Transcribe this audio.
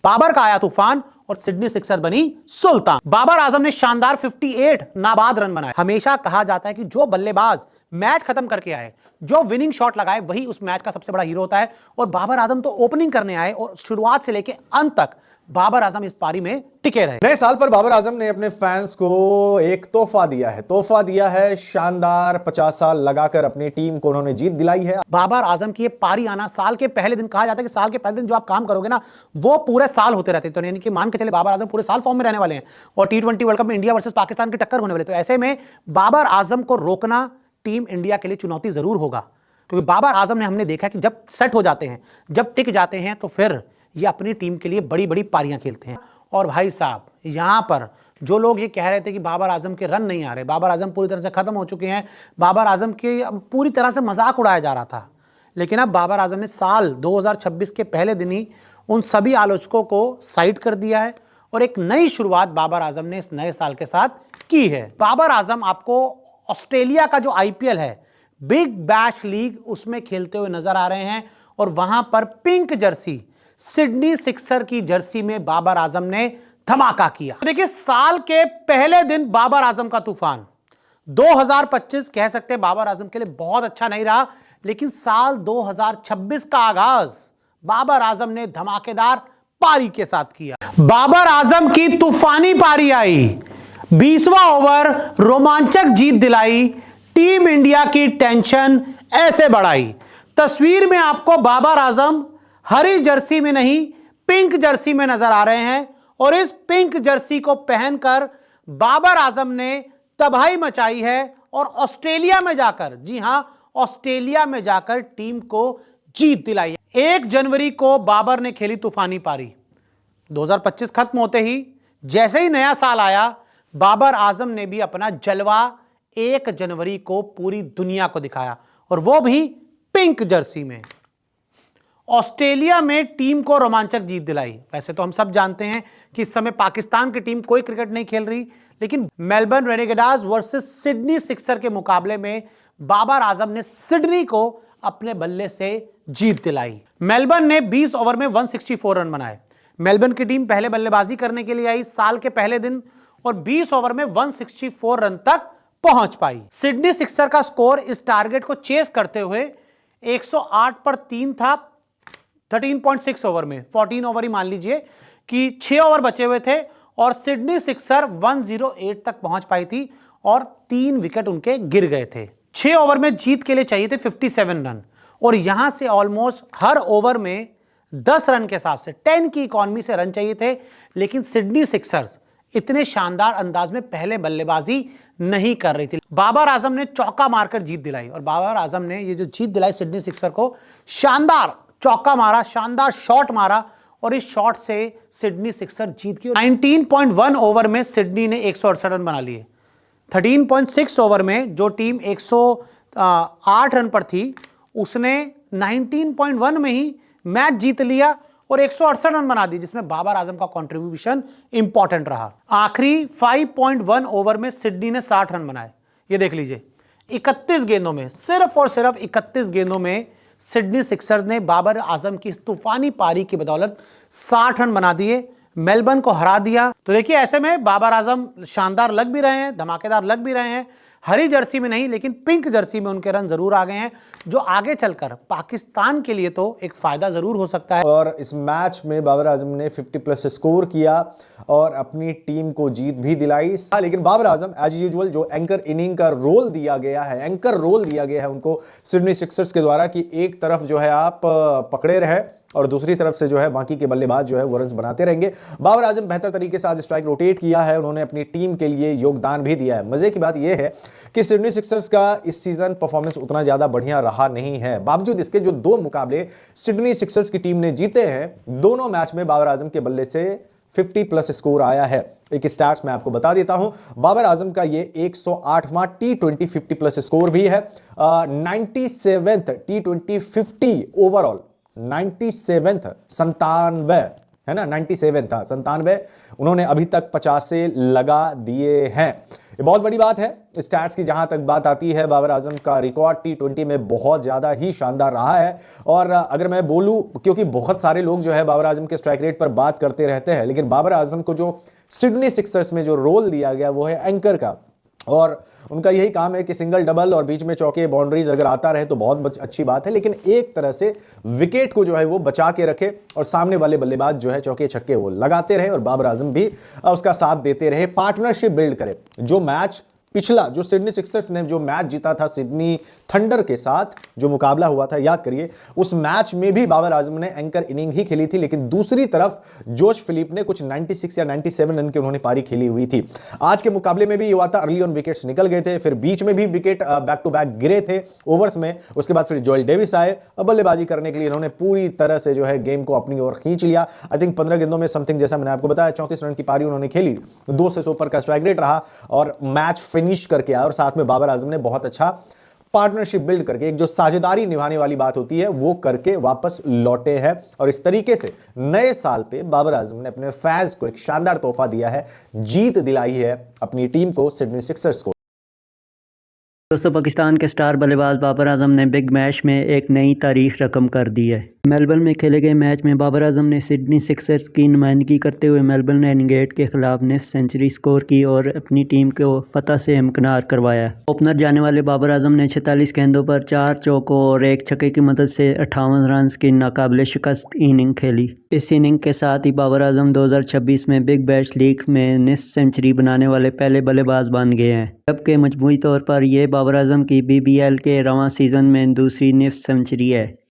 बाबर का आया तूफान और सिडनी सिक्सर बनी सुल्तान। बाबर आजम ने शानदार 58 नाबाद रन बनाए। हमेशा कहा जाता है कि जो बल्लेबाज मैच खत्म करके आए, जो विनिंग शॉट लगाए, वही उस मैच का सबसे बड़ा हीरो होता है। और बाबर आजम तो ओपनिंग करने आए और शुरुआत से लेकर अंत तक बाबर आजम इस पारी में टिके रहे। नए साल पर बाबर आजम ने अपने फैंस को एक तोहफा दिया है शानदार 50 साल लगाकर अपनी टीम को उन्होंने जीत दिलाई है। बाबर आजम की ये पारी आना साल के पहले दिन, कहा जाता है कि साल के पहले दिन जो आप काम करोगे ना, वो पूरे साल होते रहते हैं। तो यानी कि मान के चले बाबर आजम पूरे साल फॉर्म में रहने वाले हैं और T20 वर्ल्ड कप में इंडिया वर्सेस पाकिस्तान की टक्कर होने वाली। तो ऐसे में बाबर आजम को रोकना टीम इंडिया के लिए चुनौती जरूर होगा, क्योंकि बाबर आजम ने हमने देखा कि जब सेट हो जाते हैं, जब टिक जाते हैं, तो फिर ये अपनी टीम के लिए बड़ी बड़ी पारियां खेलते हैं। और भाई साहब, यहां पर जो लोग ये कह रहे थे कि बाबर आजम के रन नहीं आ रहे, बाबर आजम पूरी तरह से खत्म हो चुके हैं, बाबर आजम के पूरी तरह से मजाक उड़ाया जा रहा था, लेकिन अब बाबर आजम ने साल 2026 के पहले दिन ही उन सभी आलोचकों को साइड कर दिया है और एक नई शुरुआत बाबर आजम ने इस नए साल के साथ की है। बाबर आजम आपको ऑस्ट्रेलिया का जो IPL है, बिग बैश लीग, उसमें खेलते हुए नजर आ रहे हैं और वहां पर पिंक जर्सी, सिडनी सिक्सर की जर्सी में बाबर आजम ने धमाका किया। तो देखिए, साल के पहले दिन बाबर आजम का तूफान। 2025 कह सकते हैं बाबर आजम के लिए बहुत अच्छा नहीं रहा, लेकिन साल 2026 का आगाज बाबर आजम ने धमाकेदार पारी के साथ किया। बाबर आजम की तूफानी पारी आई, 20वां ओवर रोमांचक जीत दिलाई, टीम इंडिया की टेंशन ऐसे बढ़ाई। तस्वीर में आपको बाबर आजम हरी जर्सी में नहीं, पिंक जर्सी में नजर आ रहे हैं और इस पिंक जर्सी को पहनकर बाबर आजम ने तबाही मचाई है और ऑस्ट्रेलिया में जाकर, जी हां, ऑस्ट्रेलिया में जाकर टीम को जीत दिलाई है। 1 जनवरी को बाबर ने खेली तूफानी पारी। 2025 खत्म होते ही, जैसे ही नया साल आया, बाबर आजम ने भी अपना जलवा 1 जनवरी को पूरी दुनिया को दिखाया और वो भी पिंक जर्सी में। ऑस्ट्रेलिया में टीम को रोमांचक जीत दिलाई। वैसे तो हम सब जानते हैं कि इस समय पाकिस्तान की टीम कोई क्रिकेट नहीं खेल रही, लेकिन मेलबर्न रेनेगेडास वर्सेस सिडनी सिक्सर के मुकाबले में बाबर आजम ने सिडनी को अपने बल्ले से जीत दिलाई। मेलबर्न ने 20 ओवर में 164 रन बनाए। मेलबर्न की टीम पहले बल्लेबाजी करने के लिए आई साल के पहले दिन और 20 ओवर में 164 रन तक पहुंच पाई। सिडनी सिक्सर का स्कोर इस टारगेट को चेस करते हुए 108 पर 3 था 13.6 ओवर में। 14 ओवर ही मान लीजिए कि 6 ओवर बचे हुए थे और सिडनी सिक्सर 108 तक पहुंच पाई थी और 3 विकेट उनके गिर गए थे। 6 ओवर में जीत के लिए चाहिए थे 57 रन और यहां से ऑलमोस्ट हर ओवर में 10 रन के हिसाब से 10 की इकॉनमी से रन चाहिए थे, लेकिन सिडनी सिक्सर्स इतने शानदार अंदाज में पहले बल्लेबाजी नहीं कर रही थी। बाबर आजम ने चौका मारकर जीत दिलाई और बाबर आजम ने ये जो जीत दिलाई सिडनी सिक्सर को, शानदार चौका मारा, शानदार शॉट मारा और इस शॉट से सिडनी सिक्सर जीत गई। 19.1 ओवर में सिडनी ने 168 रन बना लिए। 13.6 ओवर में जो टीम 108 रन पर थी, उसने 19.1 में ही मैच जीत लिया और 168 रन बना दिए, जिसमें बाबर आजम का कंट्रीब्यूशन इंपॉर्टेंट रहा। आखिरी 5.1 ओवर में सिडनी ने 60 रन बनाए। ये देख लीजिए, 31 गेंदों में, सिर्फ और सिर्फ 31 गेंदों में सिडनी सिक्सर्स ने बाबर आजम की इस तूफानी पारी की बदौलत 60 रन बना दिए, मेलबर्न को हरा दिया। तो देखिए, ऐसे में बाबर आजम शानदार लग भी रहे हैं, धमाकेदार लग भी रहे हैं। हरी जर्सी में नहीं, लेकिन पिंक जर्सी में उनके रन जरूर आ गए हैं, जो आगे चलकर पाकिस्तान के लिए तो एक फायदा जरूर हो सकता है। और इस मैच में बाबर आजम ने 50+ स्कोर किया और अपनी टीम को जीत भी दिलाई। लेकिन बाबर आजम एज यूजुअल जो एंकर इनिंग का रोल दिया गया है, एंकर रोल दिया गया है उनको सिडनी सिक्सर्स के द्वारा, कि एक तरफ जो है आप पकड़े रहे और दूसरी तरफ से जो है बाकी के बल्लेबाज जो है वो रन्स बनाते रहेंगे। बाबर आजम बेहतर तरीके से आज स्ट्राइक रोटेट किया है, उन्होंने अपनी टीम के लिए योगदान भी दिया है। मजे की बात यह है कि सिडनी सिक्सर्स का इस सीजन परफॉर्मेंस उतना ज्यादा बढ़िया रहा नहीं है। बावजूद इसके जो 2 मुकाबले सिडनी सिक्सर्स की टीम ने जीते हैं, दोनों मैच में बाबर आजम के बल्ले से 50+ स्कोर आया है। एक स्टैट्स मैं आपको बता देता हूं, बाबर आजम का ये 108वां T20 50+ स्कोर भी है, 97th T20 50 ओवरऑल, 97th 97 है ना, 97 था, 97 उन्होंने अभी तक 50 से लगा दिए हैं। ये बहुत बड़ी बात है। स्टैट्स की जहां तक बात आती है, बाबर आजम का रिकॉर्ड T20 में बहुत ज़्यादा ही शानदार रहा है। और अगर मैं बोलूं, क्योंकि बहुत सारे लोग जो है बाबर आजम के स्ट्राइक रेट पर बात करते रहते हैं, लेकिन बाबर आजम को जो सिडनी सिक्सर्स में जो रोल दिया गया वो है एंकर का, और उनका यही काम है कि सिंगल डबल और बीच में चौके बाउंड्रीज अगर आता रहे तो बहुत अच्छी बात है, लेकिन एक तरह से विकेट को जो है वो बचा के रखे और सामने वाले बल्लेबाज जो है चौके छक्के वो लगाते रहे और बाबर आजम भी उसका साथ देते रहे, पार्टनरशिप बिल्ड करे। जो मैच पिछला जो सिडनी सिक्सर्स ने जो मैच जीता था सिडनी थंडर के साथ, जो मुकाबला हुआ था, याद करिए, उस मैच में भी बाबर आजम ने एंकर इनिंग ही खेली थी, लेकिन दूसरी तरफ जोश फिलिप ने कुछ 96 या 97 रन की उन्होंने पारी खेली हुई थी। आज के मुकाबले में भी हुआ था, अर्ली ऑन विकेट्स निकल गए थे, फिर बीच में भी विकेट बैक टू बैक गिरे थे ओवर्स में, उसके बाद फिर जोएल डेविस आए और बल्लेबाजी करने के लिए इन्होंने पूरी तरह से जो है गेम को अपनी ओर खींच लिया। आई थिंक 15 गेंदों में समथिंग, जैसा मैंने आपको बताया, 34 रन की पारी उन्होंने खेली, 2 से ऊपर का स्ट्राइक रेट रहा और मैच फिनिश करके आया। और साथ में बाबर आजम ने बहुत अच्छा पार्टनरशिप बिल्ड करके, एक जो साझेदारी निभाने वाली बात होती है वो करके वापस लौटे हैं। और इस तरीके से नए साल पे बाबर आजम ने अपने फैंस को एक शानदार तोहफा दिया है, जीत दिलाई है अपनी टीम को, सिडनी सिक्सर्स को। दोस्तों, पाकिस्तान के स्टार बल्लेबाज बाबर आजम ने बिग मैच में एक नई तारीख रकम कर दी है। मेलबर्न में खेले गए मैच में बाबर आजम ने सिडनी सिक्सर्स की नुमाइंदगी करते हुए मेलबर्न रेनेगेड के खिलाफ निस्फ सेंचुरी स्कोर की और अपनी टीम को फतह से हमकिनार करवाया। ओपनर जाने वाले बाबर आजम ने 46 गेंदों पर 4 चौकों और 1 छक्के की मदद से 58 रन की नाकाबिले शिकस्त इनिंग खेली। इस इनिंग के साथ ही बाबर आजम 2026 में बिग बैश लीग में निस्फ सेंचुरी बनाने वाले पहले बल्लेबाज बन गए हैं, जबकि मजमूई तौर पर यह बाबर आजम की BBL के रवां सीजन में दूसरी निस्फ सेंचुरी है।